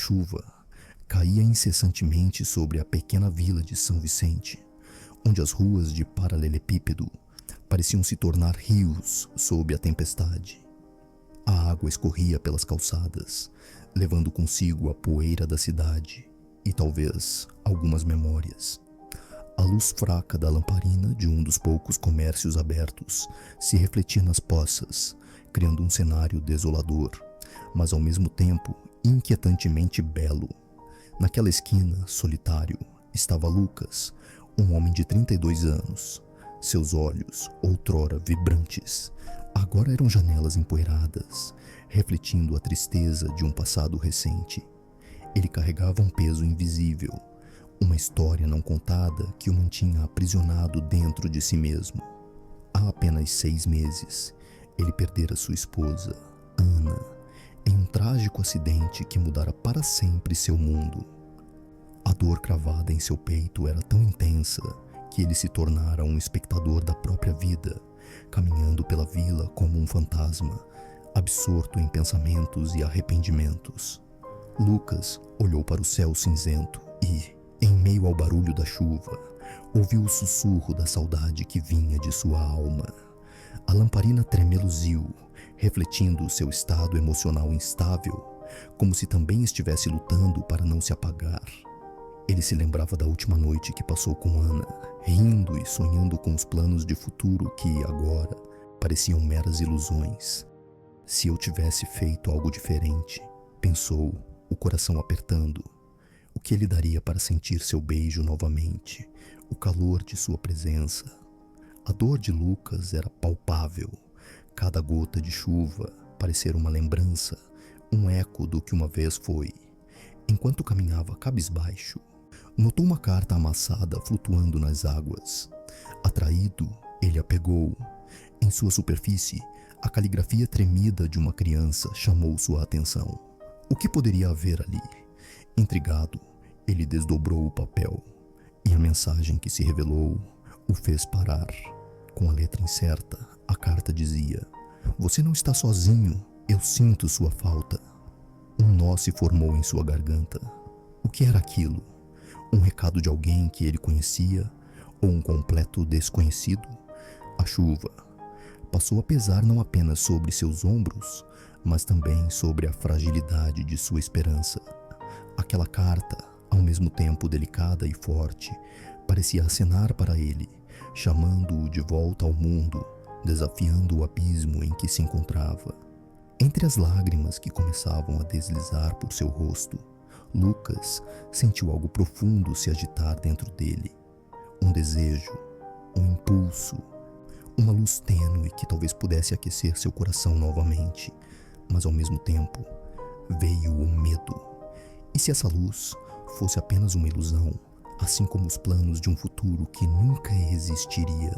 chuva caía incessantemente sobre a pequena vila de São Vicente, onde as ruas de paralelepípedo pareciam se tornar rios sob a tempestade. A água escorria pelas calçadas, levando consigo a poeira da cidade e talvez algumas memórias. A luz fraca da lamparina de um dos poucos comércios abertos se refletia nas poças, criando um cenário desolador, mas ao mesmo tempo inquietantemente belo. Naquela esquina, solitário, estava Lucas, um homem de 32 anos. Seus olhos, outrora vibrantes, agora eram janelas empoeiradas, refletindo a tristeza de um passado recente. Ele carregava um peso invisível, uma história não contada que o mantinha aprisionado dentro de si mesmo. Há apenas 6 meses, ele perdera sua esposa, Ana, em um trágico acidente que mudara para sempre seu mundo. A dor cravada em seu peito era tão intensa que ele se tornara um espectador da própria vida, caminhando pela vila como um fantasma, absorto em pensamentos e arrependimentos. Lucas olhou para o céu cinzento e, em meio ao barulho da chuva, ouviu o sussurro da saudade que vinha de sua alma. A lamparina tremeluziu, refletindo seu estado emocional instável, como se também estivesse lutando para não se apagar. Ele se lembrava da última noite que passou com Ana, rindo e sonhando com os planos de futuro que, agora, pareciam meras ilusões. Se eu tivesse feito algo diferente, pensou, o coração apertando. O que ele daria para sentir seu beijo novamente, o calor de sua presença? A dor de Lucas era palpável. Cada gota de chuva parecia uma lembrança, um eco do que uma vez foi. Enquanto caminhava cabisbaixo, notou uma carta amassada flutuando nas águas. Atraído, ele a pegou. Em sua superfície, a caligrafia tremida de uma criança chamou sua atenção. O que poderia haver ali? Intrigado, ele desdobrou o papel, e a mensagem que se revelou o fez parar. Com a letra incerta, a carta dizia: "Você não está sozinho, eu sinto sua falta." Um nó se formou em sua garganta. O que era aquilo? Um recado de alguém que ele conhecia ou um completo desconhecido? A chuva passou a pesar não apenas sobre seus ombros, mas também sobre a fragilidade de sua esperança. Aquela carta, ao mesmo tempo delicada e forte, parecia acenar para ele, chamando-o de volta ao mundo, desafiando o abismo em que se encontrava. Entre as lágrimas que começavam a deslizar por seu rosto, Lucas sentiu algo profundo se agitar dentro dele. Um desejo, um impulso, uma luz tênue que talvez pudesse aquecer seu coração novamente, mas ao mesmo tempo veio o medo. E se essa luz fosse apenas uma ilusão, assim como os planos de um futuro que nunca existiria?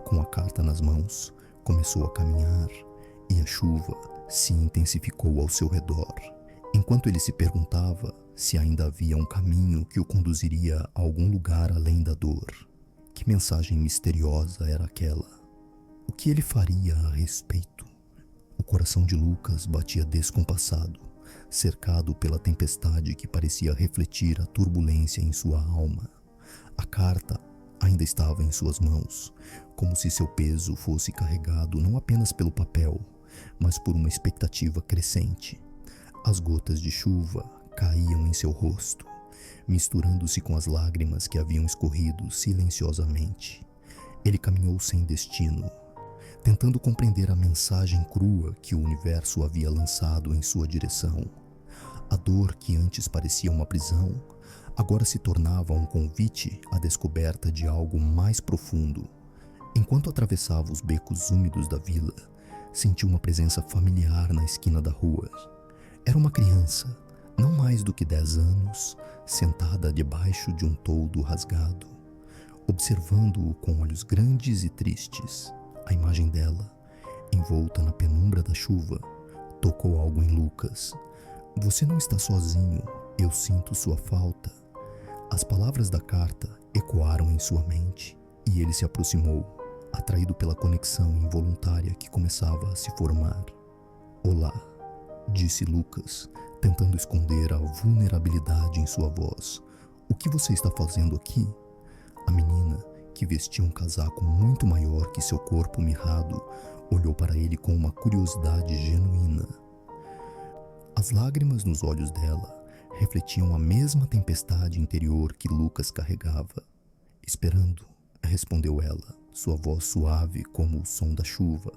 Com a carta nas mãos, começou a caminhar e a chuva se intensificou ao seu redor. Enquanto ele se perguntava se ainda havia um caminho que o conduziria a algum lugar além da dor. Que mensagem misteriosa era aquela? O que ele faria a respeito? O coração de Lucas batia descompassado, cercado pela tempestade que parecia refletir a turbulência em sua alma. A carta ainda estava em suas mãos, como se seu peso fosse carregado não apenas pelo papel, mas por uma expectativa crescente. As gotas de chuva caíam em seu rosto, misturando-se com as lágrimas que haviam escorrido silenciosamente. Ele caminhou sem destino, tentando compreender a mensagem crua que o universo havia lançado em sua direção. A dor que antes parecia uma prisão, agora se tornava um convite à descoberta de algo mais profundo. Enquanto atravessava os becos úmidos da vila, sentiu uma presença familiar na esquina da rua. Era uma criança, não mais do que 10 anos, sentada debaixo de um toldo rasgado, observando-o com olhos grandes e tristes. A imagem dela, envolta na penumbra da chuva, tocou algo em Lucas. "Você não está sozinho, eu sinto sua falta." As palavras da carta ecoaram em sua mente e ele se aproximou, atraído pela conexão involuntária que começava a se formar. "Olá", disse Lucas, tentando esconder a vulnerabilidade em sua voz. "O que você está fazendo aqui?" A menina, que vestia um casaco muito maior que seu corpo mirrado, olhou para ele com uma curiosidade genuína. As lágrimas nos olhos dela refletiam a mesma tempestade interior que Lucas carregava. "Esperando", respondeu ela, sua voz suave como o som da chuva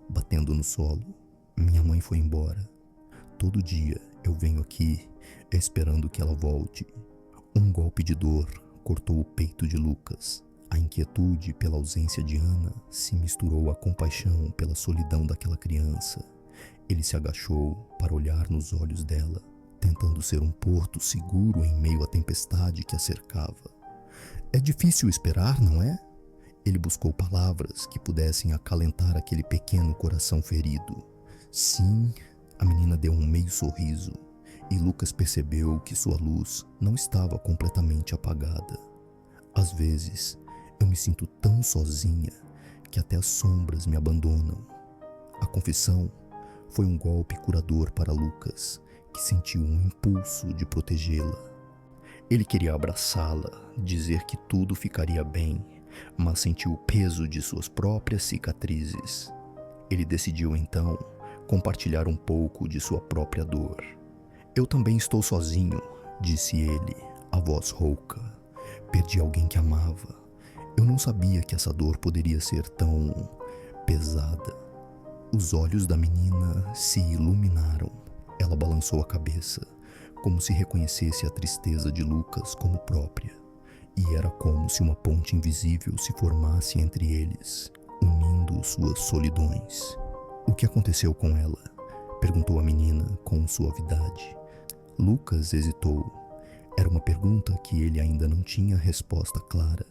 batendo no solo. "Minha mãe foi embora. Todo dia eu venho aqui esperando que ela volte." Um golpe de dor cortou o peito de Lucas. A inquietude pela ausência de Ana se misturou à compaixão pela solidão daquela criança. Ele se agachou para olhar nos olhos dela, tentando ser um porto seguro em meio à tempestade que a cercava. "É difícil esperar, não é?" Ele buscou palavras que pudessem acalentar aquele pequeno coração ferido. "Sim." A menina deu um meio sorriso, e Lucas percebeu que sua luz não estava completamente apagada. "Às vezes, eu me sinto tão sozinha que até as sombras me abandonam." A confissão foi um golpe curador para Lucas, que sentiu um impulso de protegê-la. Ele queria abraçá-la, dizer que tudo ficaria bem, mas sentiu o peso de suas próprias cicatrizes. Ele decidiu então compartilhar um pouco de sua própria dor. "Eu também estou sozinho", disse ele, a voz rouca. "Perdi alguém que amava. Eu não sabia que essa dor poderia ser tão pesada." Os olhos da menina se iluminaram. Ela balançou a cabeça, como se reconhecesse a tristeza de Lucas como própria. E era como se uma ponte invisível se formasse entre eles, unindo suas solidões. "O que aconteceu com ela?" perguntou a menina com suavidade. Lucas hesitou. Era uma pergunta que ele ainda não tinha resposta clara.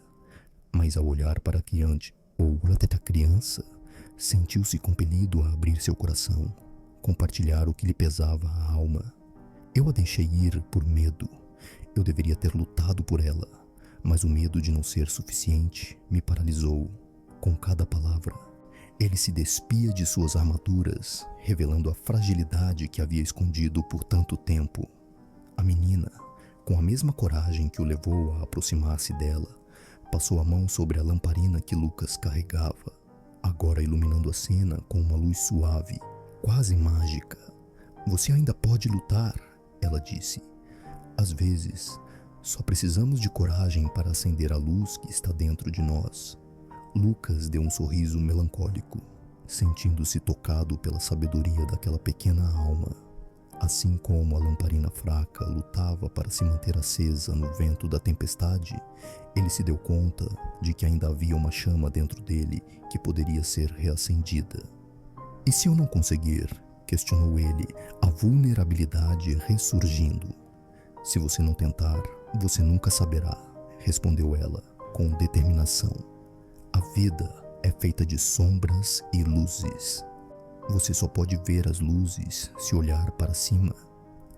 Mas ao olhar para a criança, sentiu-se compelido a abrir seu coração, compartilhar o que lhe pesava a alma. "Eu a deixei ir por medo. Eu deveria ter lutado por ela, mas o medo de não ser suficiente me paralisou." Com cada palavra, ele se despia de suas armaduras, revelando a fragilidade que havia escondido por tanto tempo. A menina, com a mesma coragem que o levou a aproximar-se dela, passou a mão sobre a lamparina que Lucas carregava, agora iluminando a cena com uma luz suave, quase mágica. "Você ainda pode lutar", ela disse. "Às vezes, só precisamos de coragem para acender a luz que está dentro de nós." Lucas deu um sorriso melancólico, sentindo-se tocado pela sabedoria daquela pequena alma. Assim como a lamparina fraca lutava para se manter acesa no vento da tempestade, ele se deu conta de que ainda havia uma chama dentro dele que poderia ser reacendida. "E se eu não conseguir?", questionou ele, a vulnerabilidade ressurgindo. "Se você não tentar, você nunca saberá", respondeu ela, com determinação. "A vida é feita de sombras e luzes. Você só pode ver as luzes se olhar para cima."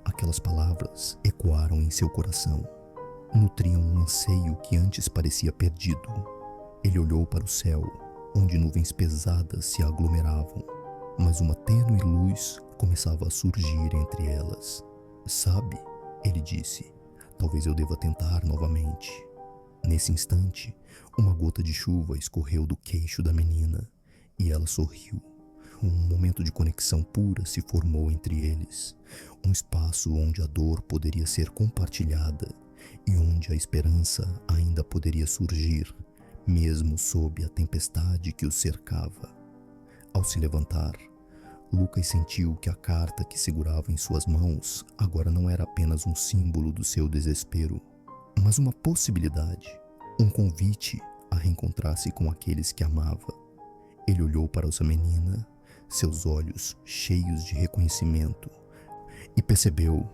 Aquelas palavras ecoaram em seu coração. Nutriam um anseio que antes parecia perdido. Ele olhou para o céu, onde nuvens pesadas se aglomeravam, mas uma tênue luz começava a surgir entre elas. "Sabe", ele disse, "talvez eu deva tentar novamente." Nesse instante, uma gota de chuva escorreu do queixo da menina e ela sorriu. Um momento de conexão pura se formou entre eles, um espaço onde a dor poderia ser compartilhada e onde a esperança ainda poderia surgir, mesmo sob a tempestade que os cercava. Ao se levantar, Lucas sentiu que a carta que segurava em suas mãos agora não era apenas um símbolo do seu desespero, mas uma possibilidade, um convite a reencontrar-se com aqueles que amava. Ele olhou para sua menina, seus olhos cheios de reconhecimento, e percebeu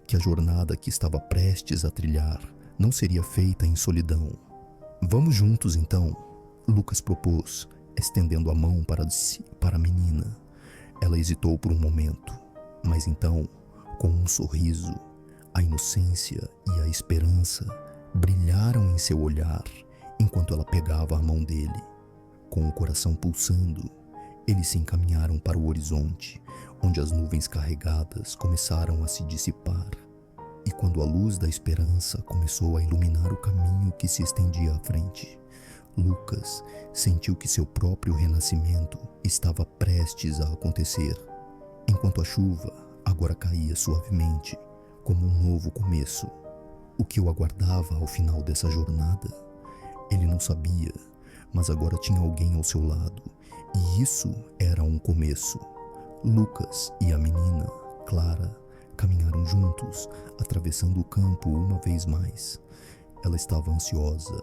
que a jornada que estava prestes a trilhar não seria feita em solidão. "Vamos juntos então", Lucas propôs, estendendo a mão para a menina. Ela hesitou por um momento, mas então, com um sorriso, a inocência e a esperança brilharam em seu olhar enquanto ela pegava a mão dele. Com o coração pulsando, Eles se encaminharam para o horizonte, onde as nuvens carregadas começaram a se dissipar. E quando a luz da esperança começou a iluminar o caminho que se estendia à frente, Lucas sentiu que seu próprio renascimento estava prestes a acontecer. Enquanto a chuva agora caía suavemente, como um novo começo. O que o aguardava ao final dessa jornada? Ele não sabia, mas agora tinha alguém ao seu lado, e isso era um começo. Lucas e a menina, Clara, caminharam juntos, atravessando o campo uma vez mais. Ela estava ansiosa,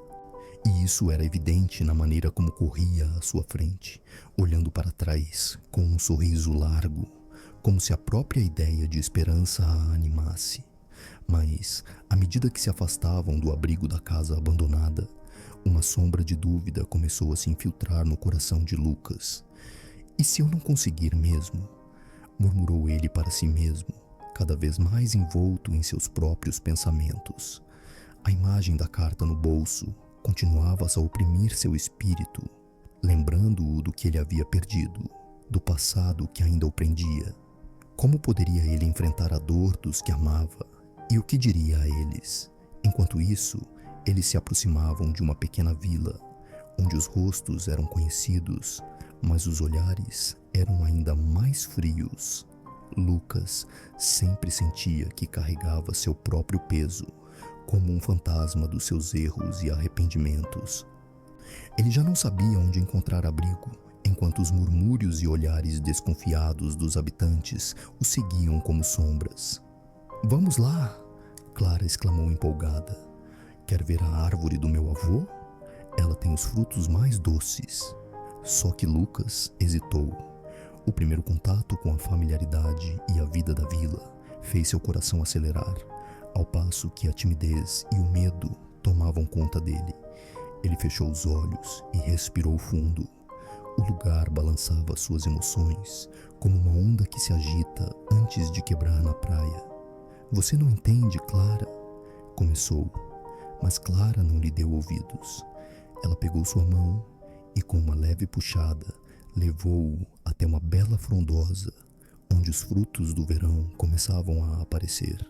e isso era evidente na maneira como corria à sua frente, olhando para trás com um sorriso largo, como se a própria ideia de esperança a animasse. Mas, à medida que se afastavam do abrigo da casa abandonada, uma sombra de dúvida começou a se infiltrar no coração de Lucas. E se eu não conseguir mesmo? Murmurou ele para si mesmo, cada vez mais envolto em seus próprios pensamentos. A imagem da carta no bolso continuava a oprimir seu espírito, lembrando-o do que ele havia perdido, do passado que ainda o prendia. Como poderia ele enfrentar a dor dos que amava? E o que diria a eles? Enquanto isso, eles se aproximavam de uma pequena vila, onde os rostos eram conhecidos, mas os olhares eram ainda mais frios. Lucas sempre sentia que carregava seu próprio peso, como um fantasma dos seus erros e arrependimentos. Ele já não sabia onde encontrar abrigo, enquanto os murmúrios e olhares desconfiados dos habitantes o seguiam como sombras. "Vamos lá!" Clara exclamou empolgada. "Quer ver a árvore do meu avô? Ela tem os frutos mais doces." Só que Lucas hesitou. O primeiro contato com a familiaridade e a vida da vila fez seu coração acelerar, ao passo que a timidez e o medo tomavam conta dele. Ele fechou os olhos e respirou fundo. O lugar balançava suas emoções, como uma onda que se agita antes de quebrar na praia. "Você não entende, Clara?" começou, mas Clara não lhe deu ouvidos. Ela pegou sua mão e, com uma leve puxada, levou-o até uma bela frondosa, onde os frutos do verão começavam a aparecer.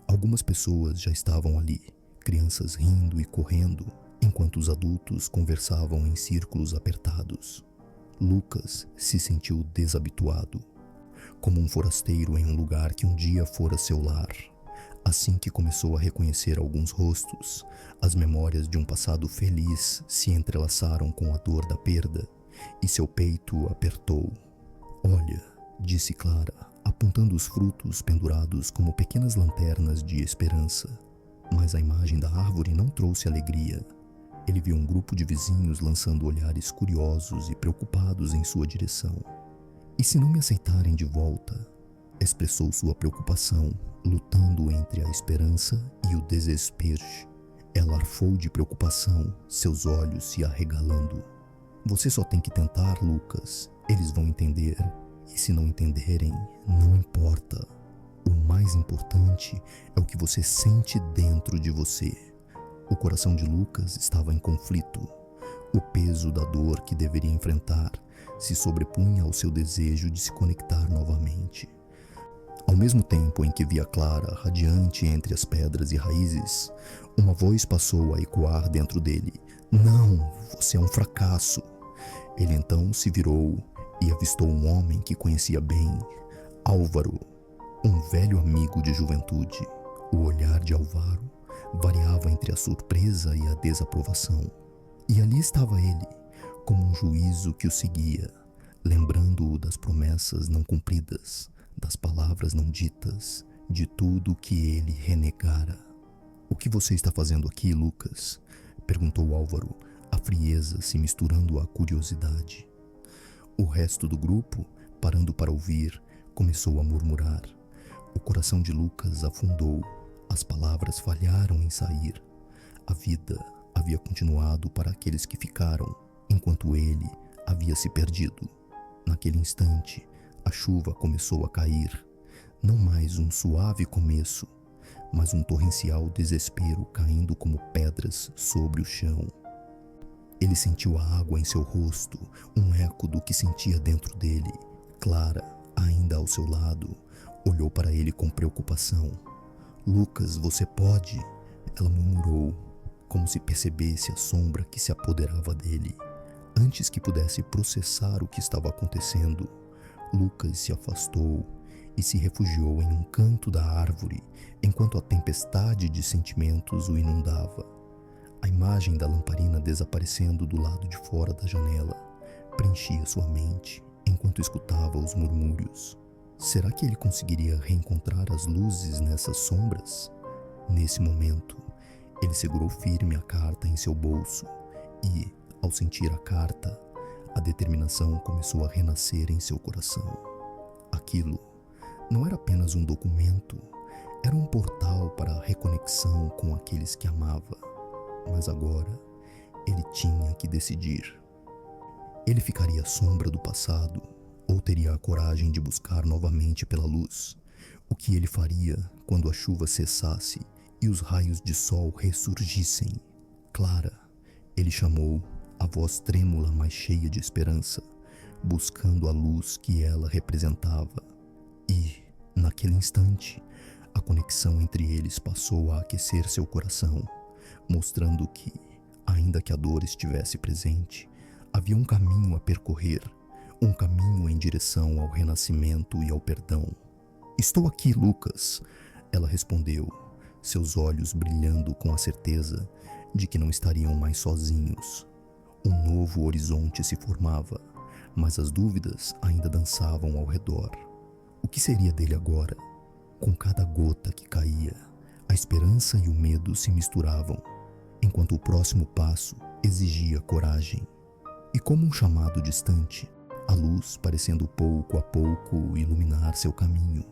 Algumas pessoas já estavam ali, crianças rindo e correndo, enquanto os adultos conversavam em círculos apertados. Lucas se sentiu desabituado, como um forasteiro em um lugar que um dia fora seu lar. Assim que começou a reconhecer alguns rostos, as memórias de um passado feliz se entrelaçaram com a dor da perda, e seu peito apertou. "Olha", disse Clara, apontando os frutos pendurados como pequenas lanternas de esperança. Mas a imagem da árvore não trouxe alegria. Ele viu um grupo de vizinhos lançando olhares curiosos e preocupados em sua direção. "E se não me aceitarem de volta?" expressou sua preocupação, lutando entre a esperança e o desespero. Ela arfou de preocupação, seus olhos se arregalando. "Você só tem que tentar, Lucas. Eles vão entender. E se não entenderem, não importa. O mais importante é o que você sente dentro de você." O coração de Lucas estava em conflito. O peso da dor que deveria enfrentar se sobrepunha ao seu desejo de se conectar novamente. Ao mesmo tempo em que via Clara radiante entre as pedras e raízes, uma voz passou a ecoar dentro dele. "Não, você é um fracasso." Ele então se virou e avistou um homem que conhecia bem, Álvaro, um velho amigo de juventude. O olhar de Álvaro variava entre a surpresa e a desaprovação. E ali estava ele, como um juízo que o seguia, lembrando-o das promessas não cumpridas, das palavras não ditas, de tudo que ele renegara. "O que você está fazendo aqui, Lucas?" perguntou Álvaro, a frieza se misturando à curiosidade. O resto do grupo, parando para ouvir, começou a murmurar. O coração de Lucas afundou, as palavras falharam em sair. A vida havia continuado para aqueles que ficaram, enquanto ele havia se perdido. Naquele instante, a chuva começou a cair. Não mais um suave começo, mas um torrencial desespero caindo como pedras sobre o chão. Ele sentiu a água em seu rosto, um eco do que sentia dentro dele. Clara, ainda ao seu lado, olhou para ele com preocupação. "Lucas, você pode?" ela murmurou, como se percebesse a sombra que se apoderava dele. Antes que pudesse processar o que estava acontecendo, Lucas se afastou e se refugiou em um canto da árvore enquanto a tempestade de sentimentos o inundava. A imagem da lamparina desaparecendo do lado de fora da janela preenchia sua mente enquanto escutava os murmúrios. Será que ele conseguiria reencontrar as luzes nessas sombras? Nesse momento, ele segurou firme a carta em seu bolso e, ao sentir a carta, a determinação começou a renascer em seu coração. Aquilo não era apenas um documento, era um portal para a reconexão com aqueles que amava. Mas agora, ele tinha que decidir. Ele ficaria à sombra do passado ou teria a coragem de buscar novamente pela luz? O que ele faria quando a chuva cessasse e os raios de sol ressurgissem? "Clara", ele chamou, a voz trêmula mas cheia de esperança, buscando a luz que ela representava. E, naquele instante, a conexão entre eles passou a aquecer seu coração, mostrando que, ainda que a dor estivesse presente, havia um caminho a percorrer, um caminho em direção ao renascimento e ao perdão. "Estou aqui, Lucas", ela respondeu, seus olhos brilhando com a certeza de que não estariam mais sozinhos. Um novo horizonte se formava, mas as dúvidas ainda dançavam ao redor. O que seria dele agora? Com cada gota que caía, a esperança e o medo se misturavam, enquanto o próximo passo exigia coragem. E como um chamado distante, a luz parecendo pouco a pouco iluminar seu caminho.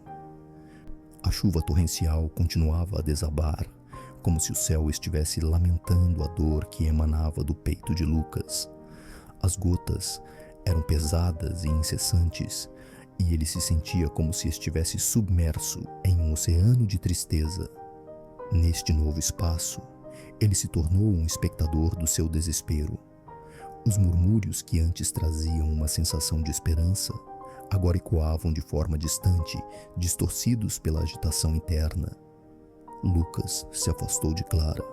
A chuva torrencial continuava a desabar, como se o céu estivesse lamentando a dor que emanava do peito de Lucas. As gotas eram pesadas e incessantes, e ele se sentia como se estivesse submerso em um oceano de tristeza. Neste novo espaço, ele se tornou um espectador do seu desespero. Os murmúrios que antes traziam uma sensação de esperança, agora ecoavam de forma distante, distorcidos pela agitação interna. Lucas se afastou de Clara,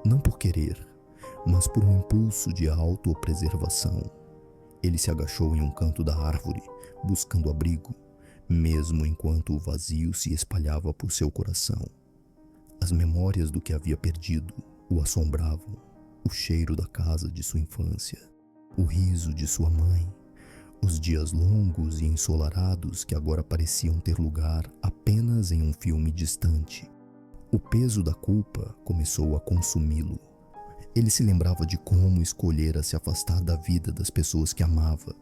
não por querer, mas por um impulso de autopreservação. Ele se agachou em um canto da árvore, buscando abrigo, mesmo enquanto o vazio se espalhava por seu coração. As memórias do que havia perdido o assombravam, o cheiro da casa de sua infância, o riso de sua mãe, os dias longos e ensolarados que agora pareciam ter lugar apenas em um filme distante. O peso da culpa começou a consumi-lo. Ele se lembrava de como escolhera se afastar da vida das pessoas que amava,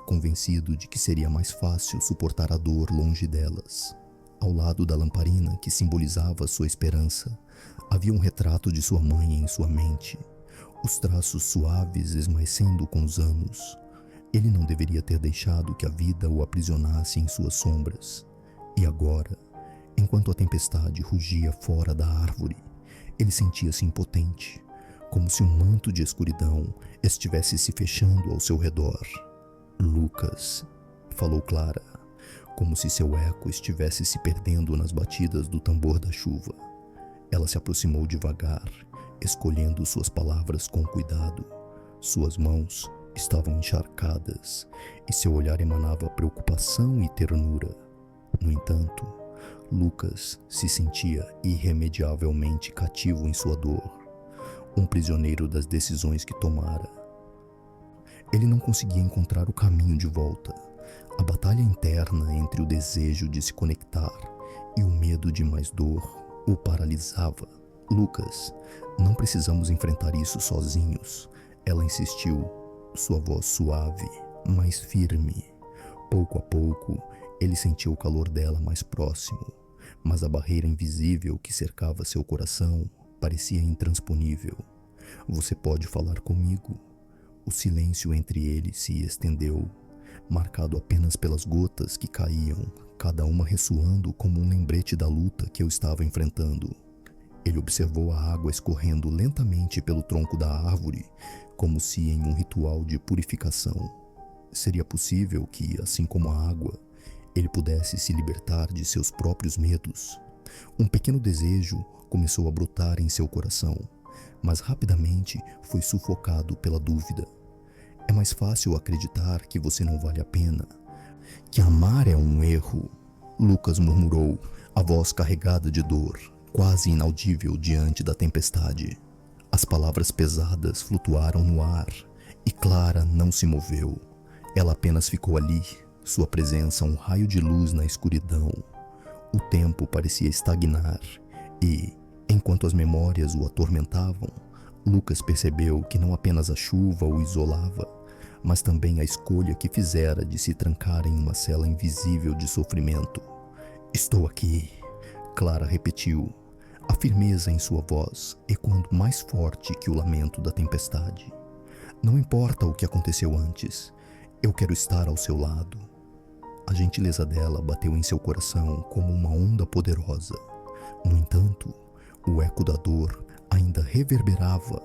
convencido de que seria mais fácil suportar a dor longe delas. Ao lado da lamparina que simbolizava sua esperança, havia um retrato de sua mãe em sua mente, os traços suaves esmaecendo com os anos. Ele não deveria ter deixado que a vida o aprisionasse em suas sombras. E agora, enquanto a tempestade rugia fora da árvore, ele sentia-se impotente, como se um manto de escuridão estivesse se fechando ao seu redor. "Lucas", falou Clara, como se seu eco estivesse se perdendo nas batidas do tambor da chuva. Ela se aproximou devagar, escolhendo suas palavras com cuidado. Suas mãos estavam encharcadas e seu olhar emanava preocupação e ternura. No entanto, Lucas se sentia irremediavelmente cativo em sua dor, um prisioneiro das decisões que tomara. Ele não conseguia encontrar o caminho de volta. A batalha interna entre o desejo de se conectar e o medo de mais dor o paralisava. "Lucas, não precisamos enfrentar isso sozinhos", ela insistiu, sua voz suave, mas firme. Pouco a pouco, ele sentiu o calor dela mais próximo, mas a barreira invisível que cercava seu coração parecia intransponível. "Você pode falar comigo?" O silêncio entre eles se estendeu, marcado apenas pelas gotas que caíam, cada uma ressoando como um lembrete da luta que eu estava enfrentando. Ele observou a água escorrendo lentamente pelo tronco da árvore, como se em um ritual de purificação. Seria possível que, assim como a água, ele pudesse se libertar de seus próprios medos. Um pequeno desejo começou a brotar em seu coração, mas rapidamente foi sufocado pela dúvida. É mais fácil acreditar que você não vale a pena, que amar é um erro, Lucas murmurou, a voz carregada de dor, quase inaudível diante da tempestade. As palavras pesadas flutuaram no ar e Clara não se moveu. Ela apenas ficou ali, sua presença um raio de luz na escuridão. O tempo parecia estagnar e, enquanto as memórias o atormentavam, Lucas percebeu que não apenas a chuva o isolava, mas também a escolha que fizera de se trancar em uma cela invisível de sofrimento. Estou aqui, Clara repetiu, a firmeza em sua voz ecoando mais forte que o lamento da tempestade. Não importa o que aconteceu antes, eu quero estar ao seu lado. A gentileza dela bateu em seu coração como uma onda poderosa. No entanto, o eco da dor ainda reverberava,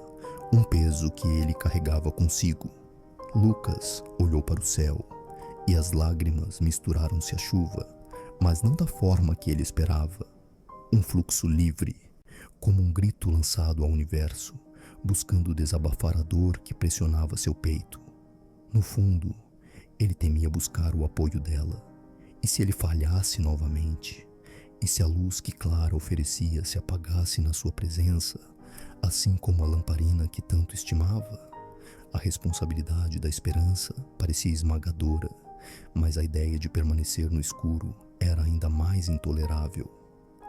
um peso que ele carregava consigo. Lucas olhou para o céu e as lágrimas misturaram-se à chuva, mas não da forma que ele esperava. Um fluxo livre, como um grito lançado ao universo, buscando desabafar a dor que pressionava seu peito. No fundo, ele temia buscar o apoio dela. E se ele falhasse novamente? E se a luz que Clara oferecia se apagasse na sua presença, assim como a lamparina que tanto estimava? A responsabilidade da esperança parecia esmagadora, mas a ideia de permanecer no escuro era ainda mais intolerável.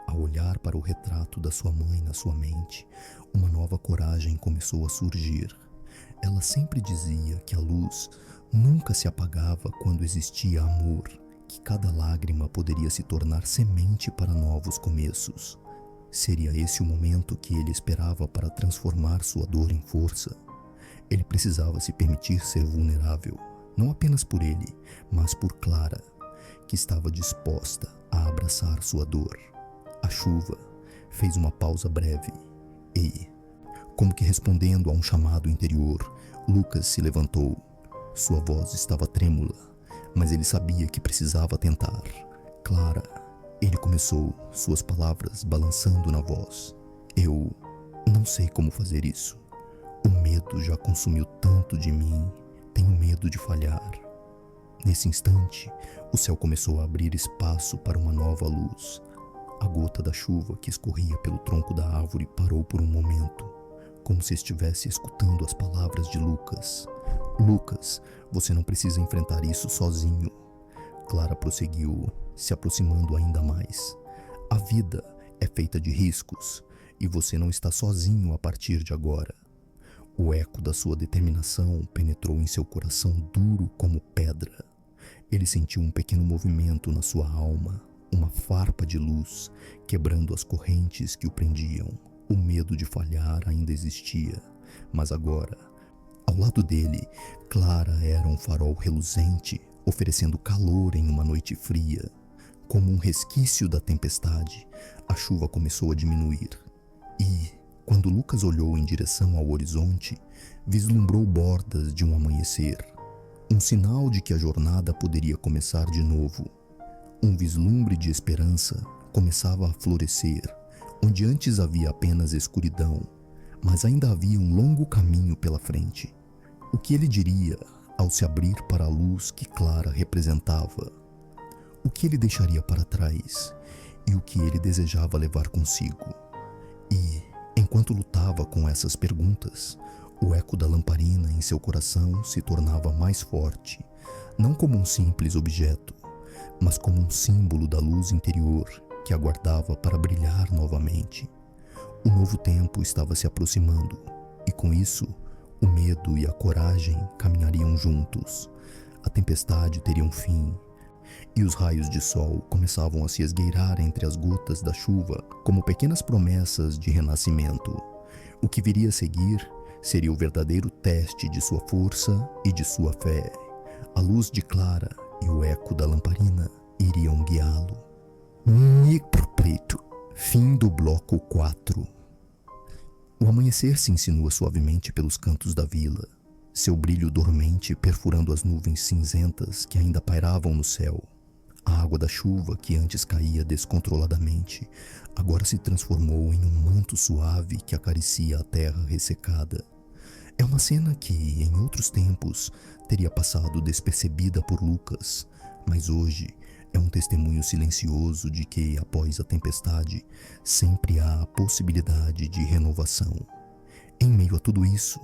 Ao olhar para o retrato da sua mãe na sua mente, uma nova coragem começou a surgir. Ela sempre dizia que a luz nunca se apagava quando existia amor, que cada lágrima poderia se tornar semente para novos começos. Seria esse o momento que ele esperava para transformar sua dor em força? Ele precisava se permitir ser vulnerável, não apenas por ele, mas por Clara, que estava disposta a abraçar sua dor. A chuva fez uma pausa breve e, como que respondendo a um chamado interior, Lucas se levantou. Sua voz estava trêmula, mas ele sabia que precisava tentar. Clara, ele começou, suas palavras balançando na voz. Eu não sei como fazer isso. O medo já consumiu tanto de mim, tenho medo de falhar. Nesse instante, o céu começou a abrir espaço para uma nova luz. A gota da chuva que escorria pelo tronco da árvore parou por um momento, como se estivesse escutando as palavras de Lucas. Lucas, você não precisa enfrentar isso sozinho. Clara prosseguiu, se aproximando ainda mais. A vida é feita de riscos, e você não está sozinho a partir de agora. O eco da sua determinação penetrou em seu coração duro como pedra. Ele sentiu um pequeno movimento na sua alma, uma farpa de luz, quebrando as correntes que o prendiam. O medo de falhar ainda existia, mas agora, ao lado dele, Clara era um farol reluzente, oferecendo calor em uma noite fria. Como um resquício da tempestade, a chuva começou a diminuir. E, quando Lucas olhou em direção ao horizonte, vislumbrou bordas de um amanhecer. Um sinal de que a jornada poderia começar de novo. Um vislumbre de esperança começava a florescer, onde antes havia apenas escuridão, mas ainda havia um longo caminho pela frente. O que ele diria ao se abrir para a luz que Clara representava? O que ele deixaria para trás e o que ele desejava levar consigo? E, enquanto lutava com essas perguntas, o eco da lamparina em seu coração se tornava mais forte, não como um simples objeto, mas como um símbolo da luz interior que aguardava para brilhar novamente. O novo tempo estava se aproximando, e com isso, o medo e a coragem caminhariam juntos. A tempestade teria um fim, e os raios de sol começavam a se esgueirar entre as gotas da chuva como pequenas promessas de renascimento. O que viria a seguir seria o verdadeiro teste de sua força e de sua fé. A luz de Clara e o eco da lamparina iriam guiá-lo. Preto. Fim do bloco 4. O amanhecer se insinua suavemente pelos cantos da vila, seu brilho dormente perfurando as nuvens cinzentas que ainda pairavam no céu. A água da chuva, que antes caía descontroladamente, agora se transformou em um manto suave que acaricia a terra ressecada. É uma cena que, em outros tempos, teria passado despercebida por Lucas, mas hoje é um testemunho silencioso de que, após a tempestade, sempre há a possibilidade de renovação. Em meio a tudo isso,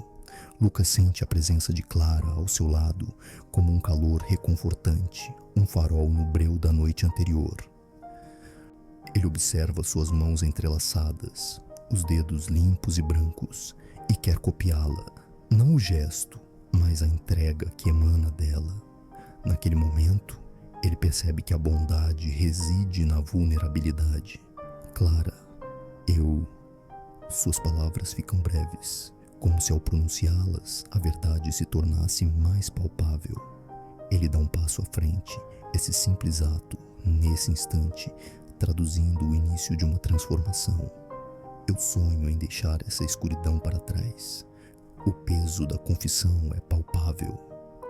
Lucas sente a presença de Clara ao seu lado como um calor reconfortante, um farol no breu da noite anterior. Ele observa suas mãos entrelaçadas, os dedos limpos e brancos, e quer copiá-la, não o gesto, mas a entrega que emana dela. Naquele momento, ele percebe que a bondade reside na vulnerabilidade. Clara, eu... Suas palavras ficam breves, como se ao pronunciá-las a verdade se tornasse mais palpável. Ele dá um passo à frente, esse simples ato, nesse instante, traduzindo o início de uma transformação. Eu sonho em deixar essa escuridão para trás. O peso da confissão é palpável.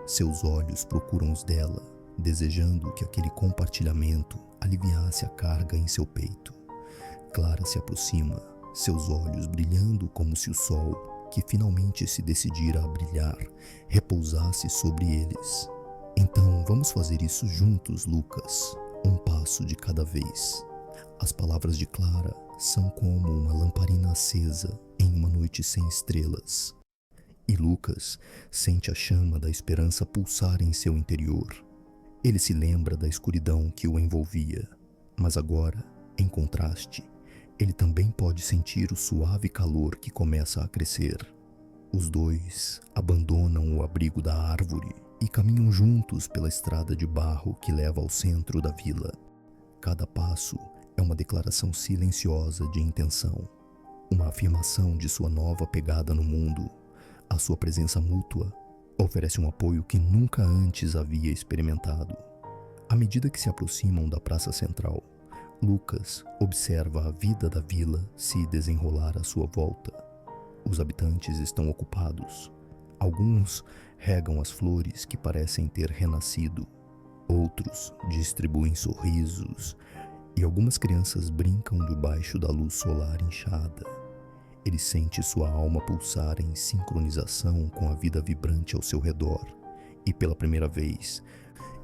Seus olhos procuram os dela, desejando que aquele compartilhamento aliviasse a carga em seu peito. Clara se aproxima, seus olhos brilhando como se o sol, que finalmente se decidira a brilhar, repousasse sobre eles. Então vamos fazer isso juntos, Lucas, um passo de cada vez. As palavras de Clara são como uma lamparina acesa em uma noite sem estrelas. E Lucas sente a chama da esperança pulsar em seu interior. Ele se lembra da escuridão que o envolvia, mas agora, em contraste, ele também pode sentir o suave calor que começa a crescer. Os dois abandonam o abrigo da árvore e caminham juntos pela estrada de barro que leva ao centro da vila. Cada passo é uma declaração silenciosa de intenção, uma afirmação de sua nova pegada no mundo. A sua presença mútua oferece um apoio que nunca antes havia experimentado. À medida que se aproximam da praça central, Lucas observa a vida da vila se desenrolar à sua volta. Os habitantes estão ocupados. Alguns regam as flores que parecem ter renascido. Outros distribuem sorrisos e algumas crianças brincam debaixo da luz solar inchada. Ele sente sua alma pulsar em sincronização com a vida vibrante ao seu redor e, pela primeira vez,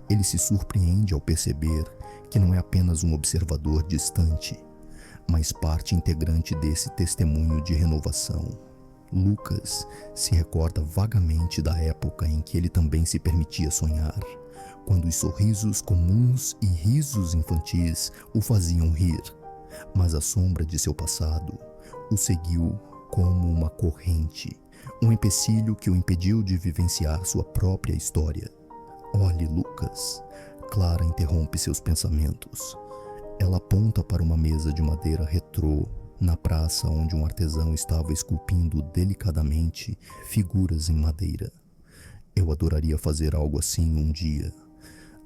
ele se surpreende ao perceber que não é apenas um observador distante, mas parte integrante desse testemunho de renovação. Lucas se recorda vagamente da época em que ele também se permitia sonhar, quando os sorrisos comuns e risos infantis o faziam rir, mas a sombra de seu passado o seguiu como uma corrente, um empecilho que o impediu de vivenciar sua própria história. Olhe, Lucas. Clara interrompe seus pensamentos. Ela aponta para uma mesa de madeira retrô, na praça onde um artesão estava esculpindo delicadamente figuras em madeira. Eu adoraria fazer algo assim um dia.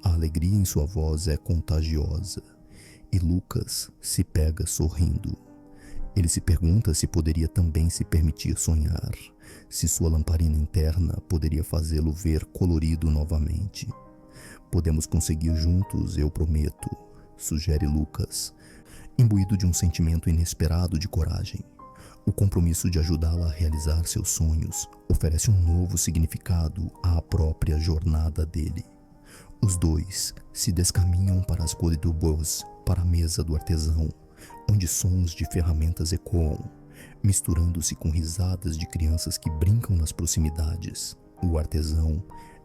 A alegria em sua voz é contagiosa, e Lucas se pega sorrindo. Ele se pergunta se poderia também se permitir sonhar, se sua lamparina interna poderia fazê-lo ver colorido novamente. Podemos conseguir juntos, eu prometo, sugere Lucas, imbuído de um sentimento inesperado de coragem. O compromisso de ajudá-la a realizar seus sonhos oferece um novo significado à própria jornada dele. Os dois se descaminham para as corredores, para a mesa do artesão, onde sons de ferramentas ecoam, misturando-se com risadas de crianças que brincam nas proximidades. O artesão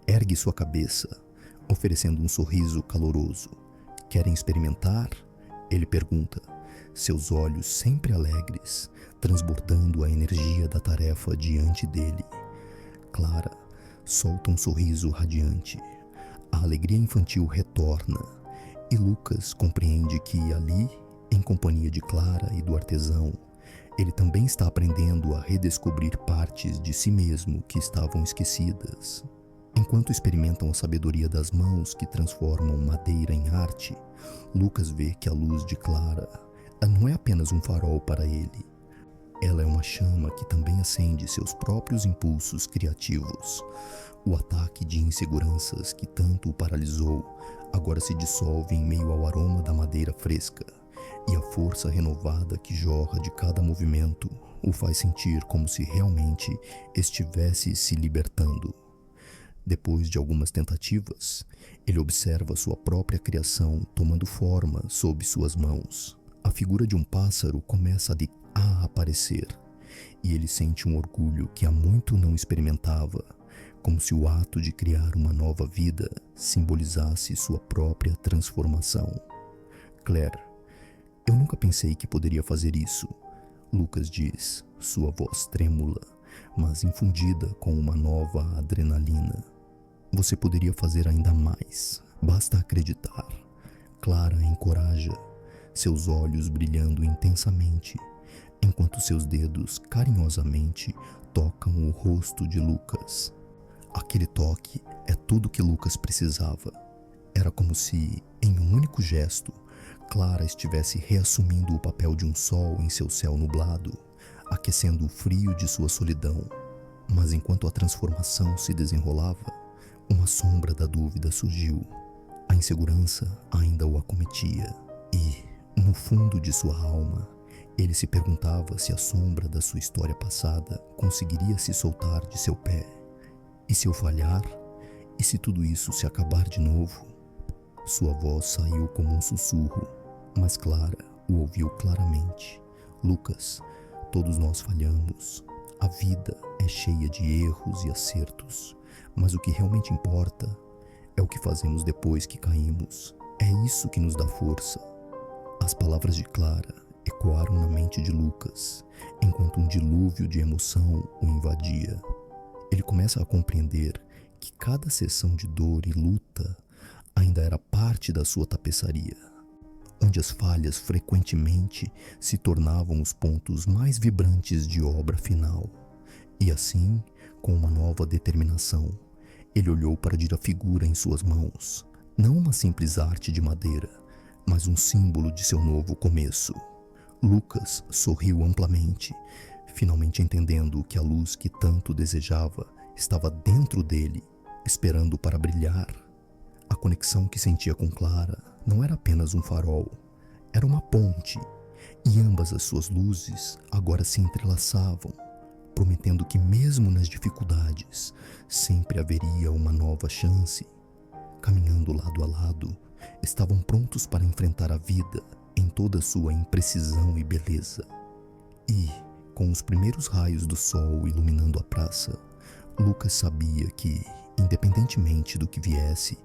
ergue sua cabeça, oferecendo um sorriso caloroso. Querem experimentar? Ele pergunta, seus olhos sempre alegres, transbordando a energia da tarefa diante dele. Clara solta um sorriso radiante. A alegria infantil retorna, e Lucas compreende que ali, em companhia de Clara e do artesão, ele também está aprendendo a redescobrir partes de si mesmo que estavam esquecidas. Enquanto experimentam a sabedoria das mãos que transformam madeira em arte, Lucas vê que a luz de Clara não é apenas um farol para ele, Ela é uma chama que também acende seus próprios impulsos criativos. O ataque de inseguranças que tanto o paralisou agora se dissolve em meio ao aroma da madeira fresca, e a força renovada que jorra de cada movimento o faz sentir como se realmente estivesse se libertando. Depois de algumas tentativas, ele observa sua própria criação tomando forma sob suas mãos. A figura de um pássaro começa a aparecer, e ele sente um orgulho que há muito não experimentava, como se o ato de criar uma nova vida simbolizasse sua própria transformação. Claire, eu nunca pensei que poderia fazer isso, Lucas diz, sua voz trêmula, mas infundida com uma nova adrenalina. Você poderia fazer ainda mais, basta acreditar. Clara encoraja, seus olhos brilhando intensamente, enquanto seus dedos carinhosamente tocam o rosto de Lucas. Aquele toque é tudo que Lucas precisava. Era como se, em um único gesto, Clara estivesse reassumindo o papel de um sol em seu céu nublado, aquecendo o frio de sua solidão. Mas enquanto a transformação se desenrolava, uma sombra da dúvida surgiu. A insegurança ainda o acometia e, no fundo de sua alma, ele se perguntava se a sombra da sua história passada conseguiria se soltar de seu pé. E se eu falhar? E se tudo isso se acabar de novo? Sua voz saiu como um sussurro, mas Clara o ouviu claramente. Lucas, todos nós falhamos. A vida é cheia de erros e acertos, mas o que realmente importa é o que fazemos depois que caímos. É isso que nos dá força. As palavras de Clara ecoaram na mente de Lucas, enquanto um dilúvio de emoção o invadia. Ele começa a compreender que cada sessão de dor e luta ainda era parte da sua tapeçaria, onde as falhas frequentemente se tornavam os pontos mais vibrantes de obra final. E assim, com uma nova determinação, ele olhou para a figura em suas mãos, não uma simples arte de madeira, mas um símbolo de seu novo começo. Lucas sorriu amplamente, finalmente entendendo que a luz que tanto desejava estava dentro dele, esperando para brilhar. A conexão que sentia com Clara não era apenas um farol, era uma ponte, e ambas as suas luzes agora se entrelaçavam, prometendo que mesmo nas dificuldades sempre haveria uma nova chance. Caminhando lado a lado, estavam prontos para enfrentar a vida em toda sua imprecisão e beleza. E, com os primeiros raios do sol iluminando a praça, Lucas sabia que, independentemente do que viesse,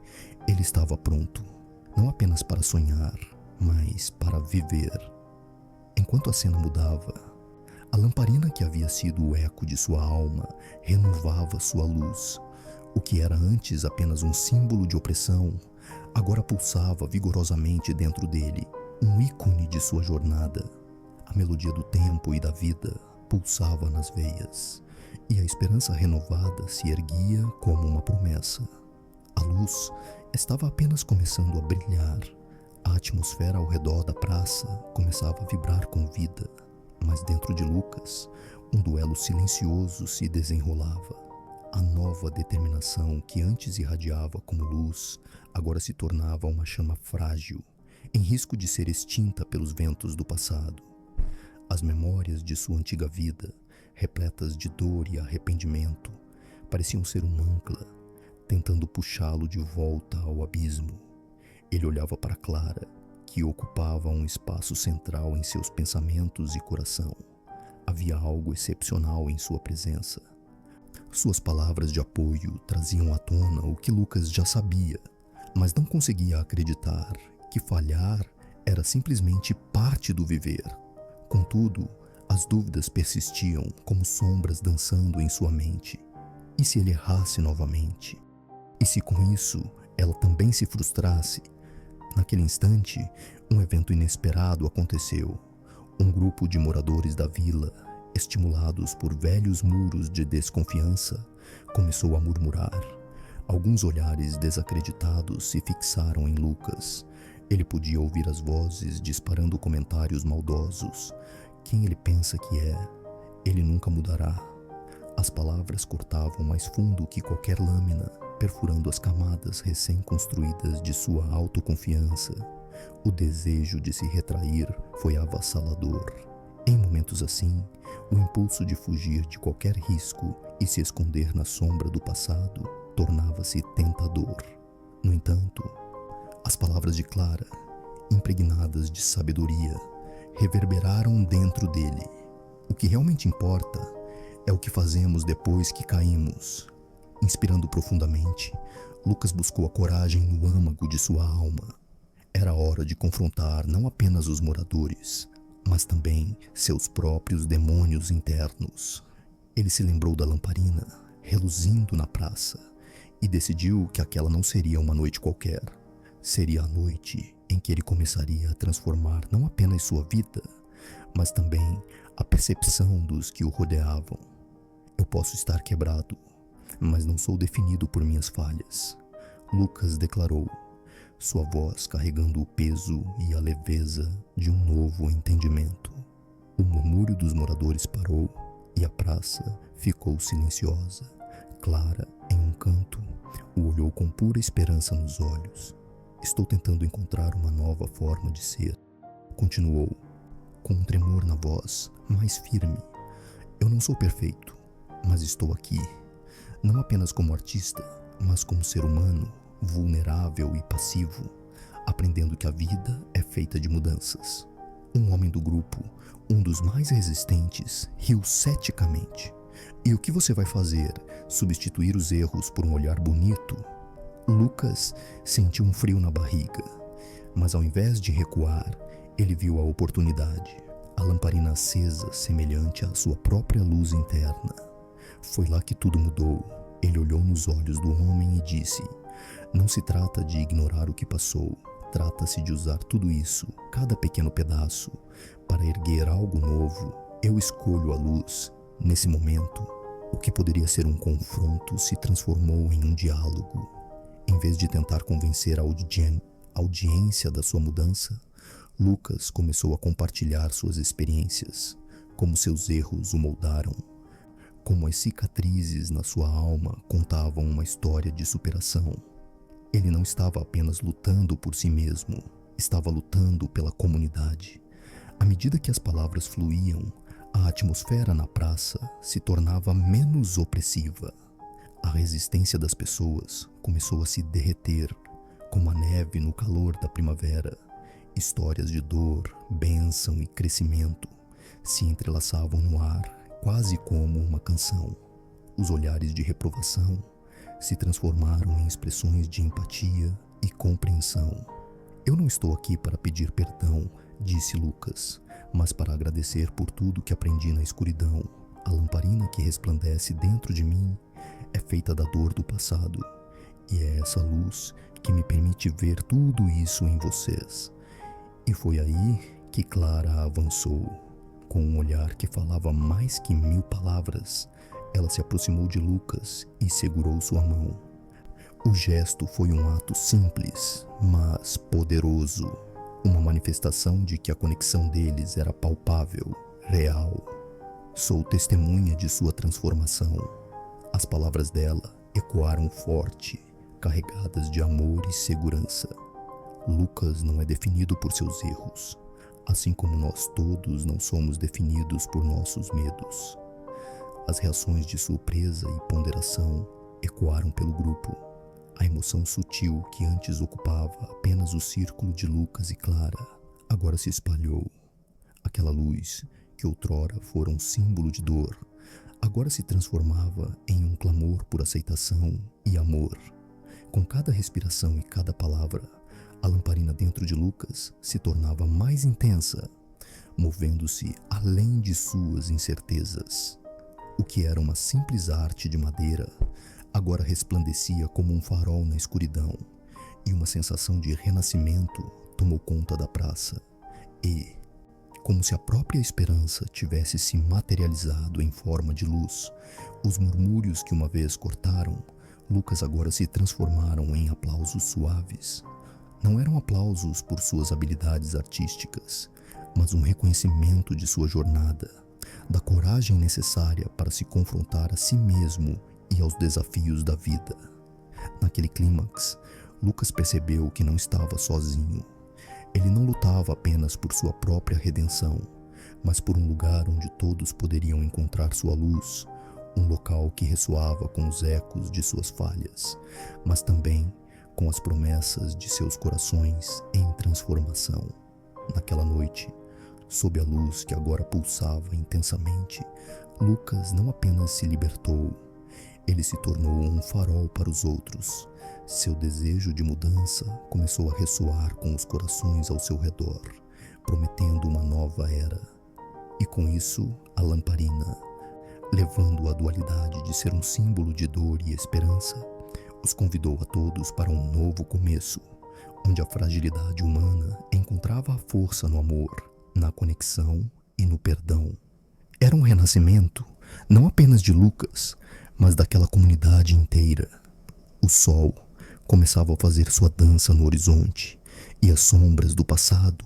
ele estava pronto, não apenas para sonhar, mas para viver. Enquanto a cena mudava, a lamparina que havia sido o eco de sua alma renovava sua luz. O que era antes apenas um símbolo de opressão, agora pulsava vigorosamente dentro dele, um ícone de sua jornada. A melodia do tempo e da vida pulsava nas veias, e a esperança renovada se erguia como uma promessa. A luz estava apenas começando a brilhar. A atmosfera ao redor da praça começava a vibrar com vida, mas dentro de Lucas, um duelo silencioso se desenrolava. A nova determinação que antes irradiava como luz, agora se tornava uma chama frágil, em risco de ser extinta pelos ventos do passado. As memórias de sua antiga vida, repletas de dor e arrependimento, pareciam ser um ancla, tentando puxá-lo de volta ao abismo. Ele olhava para Clara, que ocupava um espaço central em seus pensamentos e coração. Havia algo excepcional em sua presença. Suas palavras de apoio traziam à tona o que Lucas já sabia, mas não conseguia acreditar que falhar era simplesmente parte do viver. Contudo, as dúvidas persistiam como sombras dançando em sua mente. E se ele errasse novamente? E se com isso ela também se frustrasse? Naquele instante, um evento inesperado aconteceu. Um grupo de moradores da vila, estimulados por velhos muros de desconfiança, começou a murmurar. Alguns olhares desacreditados se fixaram em Lucas. Ele podia ouvir as vozes disparando comentários maldosos. Quem ele pensa que é? Ele nunca mudará. As palavras cortavam mais fundo que qualquer lâmina, perfurando as camadas recém-construídas de sua autoconfiança. O desejo de se retrair foi avassalador. Em momentos assim, o impulso de fugir de qualquer risco e se esconder na sombra do passado tornava-se tentador. No entanto, as palavras de Clara, impregnadas de sabedoria, reverberaram dentro dele. O que realmente importa é o que fazemos depois que caímos. Inspirando profundamente, Lucas buscou a coragem no âmago de sua alma. Era hora de confrontar não apenas os moradores, mas também seus próprios demônios internos. Ele se lembrou da lamparina, reluzindo na praça, e decidiu que aquela não seria uma noite qualquer. Seria a noite em que ele começaria a transformar não apenas sua vida, mas também a percepção dos que o rodeavam. Eu posso estar quebrado, mas não sou definido por minhas falhas, Lucas declarou, sua voz carregando o peso e a leveza de um novo entendimento. O murmúrio dos moradores parou e a praça ficou silenciosa. Clara, em um canto, o olhou com pura esperança nos olhos. Estou tentando encontrar uma nova forma de ser, continuou, com um tremor na voz, mais firme. Eu não sou perfeito, mas estou aqui, não apenas como artista, mas como ser humano, vulnerável e passivo, aprendendo que a vida é feita de mudanças. Um homem do grupo, um dos mais resistentes, riu ceticamente. E o que você vai fazer? Substituir os erros por um olhar bonito? Lucas sentiu um frio na barriga, mas ao invés de recuar, ele viu a oportunidade, a lamparina acesa semelhante à sua própria luz interna. Foi lá que tudo mudou. Ele olhou nos olhos do homem e disse: não se trata de ignorar o que passou, trata-se de usar tudo isso, cada pequeno pedaço, para erguer algo novo. Eu escolho a luz. Nesse momento, o que poderia ser um confronto se transformou em um diálogo. Em vez de tentar convencer a audiência da sua mudança, Lucas começou a compartilhar suas experiências, como seus erros o moldaram, como as cicatrizes na sua alma contavam uma história de superação. Ele não estava apenas lutando por si mesmo, estava lutando pela comunidade. À medida que as palavras fluíam, a atmosfera na praça se tornava menos opressiva. A resistência das pessoas começou a se derreter, como a neve no calor da primavera. Histórias de dor, bênção e crescimento se entrelaçavam no ar, quase como uma canção. Os olhares de reprovação se transformaram em expressões de empatia e compreensão. Eu não estou aqui para pedir perdão, disse Lucas, mas para agradecer por tudo que aprendi na escuridão. A lamparina que resplandece dentro de mim é feita da dor do passado, e é essa luz que me permite ver tudo isso em vocês. E foi aí que Clara avançou. Com um olhar que falava mais que 1000 palavras, ela se aproximou de Lucas e segurou sua mão. O gesto foi um ato simples, mas poderoso. Uma manifestação de que a conexão deles era palpável, real. Sou testemunha de sua transformação. As palavras dela ecoaram forte, carregadas de amor e segurança. Lucas não é definido por seus erros, assim como nós todos não somos definidos por nossos medos. As reações de surpresa e ponderação ecoaram pelo grupo. A emoção sutil que antes ocupava apenas o círculo de Lucas e Clara agora se espalhou. Aquela luz, que outrora fora um símbolo de dor, agora se transformava em um clamor por aceitação e amor. Com cada respiração e cada palavra, a lamparina dentro de Lucas se tornava mais intensa, movendo-se além de suas incertezas. O que era uma simples arte de madeira, agora resplandecia como um farol na escuridão, e uma sensação de renascimento tomou conta da praça. E, como se a própria esperança tivesse se materializado em forma de luz, os murmúrios que uma vez cortaram, Lucas agora se transformaram em aplausos suaves. Não eram aplausos por suas habilidades artísticas, mas um reconhecimento de sua jornada. da coragem necessária para se confrontar a si mesmo e aos desafios da vida. Naquele clímax, Lucas percebeu que não estava sozinho. Ele não lutava apenas por sua própria redenção, mas por um lugar onde todos poderiam encontrar sua luz, um local que ressoava com os ecos de suas falhas, mas também com as promessas de seus corações em transformação. Naquela noite, sob a luz que agora pulsava intensamente, Lucas não apenas se libertou, ele se tornou um farol para os outros. Seu desejo de mudança começou a ressoar com os corações ao seu redor, prometendo uma nova era. E com isso, a lamparina, levando a dualidade de ser um símbolo de dor e esperança, os convidou a todos para um novo começo, onde a fragilidade humana encontrava a força no amor, na conexão e no perdão. Era um renascimento, não apenas de Lucas, mas daquela comunidade inteira. O sol começava a fazer sua dança no horizonte, e as sombras do passado,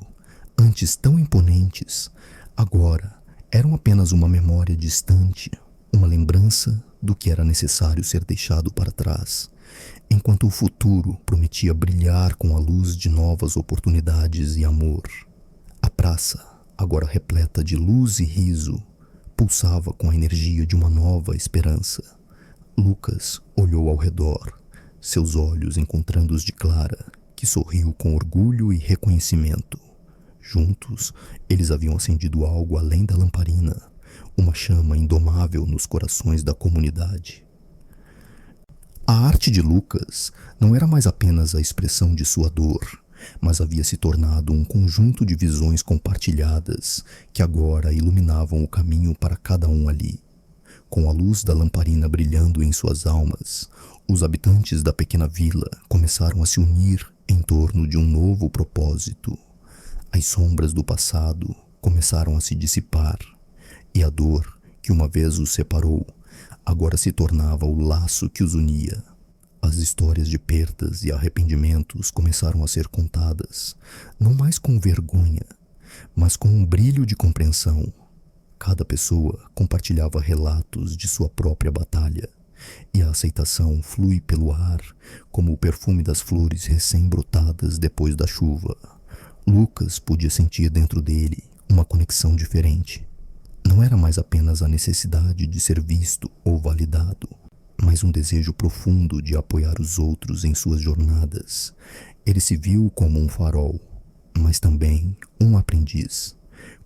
antes tão imponentes, agora eram apenas uma memória distante, uma lembrança do que era necessário ser deixado para trás, enquanto o futuro prometia brilhar com a luz de novas oportunidades e amor. A praça, agora repleta de luz e riso, pulsava com a energia de uma nova esperança. Lucas olhou ao redor, seus olhos encontrando os de Clara, que sorriu com orgulho e reconhecimento. Juntos, eles haviam acendido algo além da lamparina, uma chama indomável nos corações da comunidade. A arte de Lucas não era mais apenas a expressão de sua dor, mas havia se tornado um conjunto de visões compartilhadas que agora iluminavam o caminho para cada um ali. Com a luz da lamparina brilhando em suas almas, os habitantes da pequena vila começaram a se unir em torno de um novo propósito. As sombras do passado começaram a se dissipar, e a dor que uma vez os separou agora se tornava o laço que os unia. As histórias de perdas e arrependimentos começaram a ser contadas, não mais com vergonha, mas com um brilho de compreensão. Cada pessoa compartilhava relatos de sua própria batalha, e a aceitação flui pelo ar como o perfume das flores recém-brotadas depois da chuva. Lucas podia sentir dentro dele uma conexão diferente. Não era mais apenas a necessidade de ser visto ou validado, mas um desejo profundo de apoiar os outros em suas jornadas. Ele se viu como um farol, mas também um aprendiz.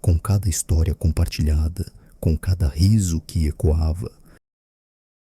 Com cada história compartilhada, com cada riso que ecoava,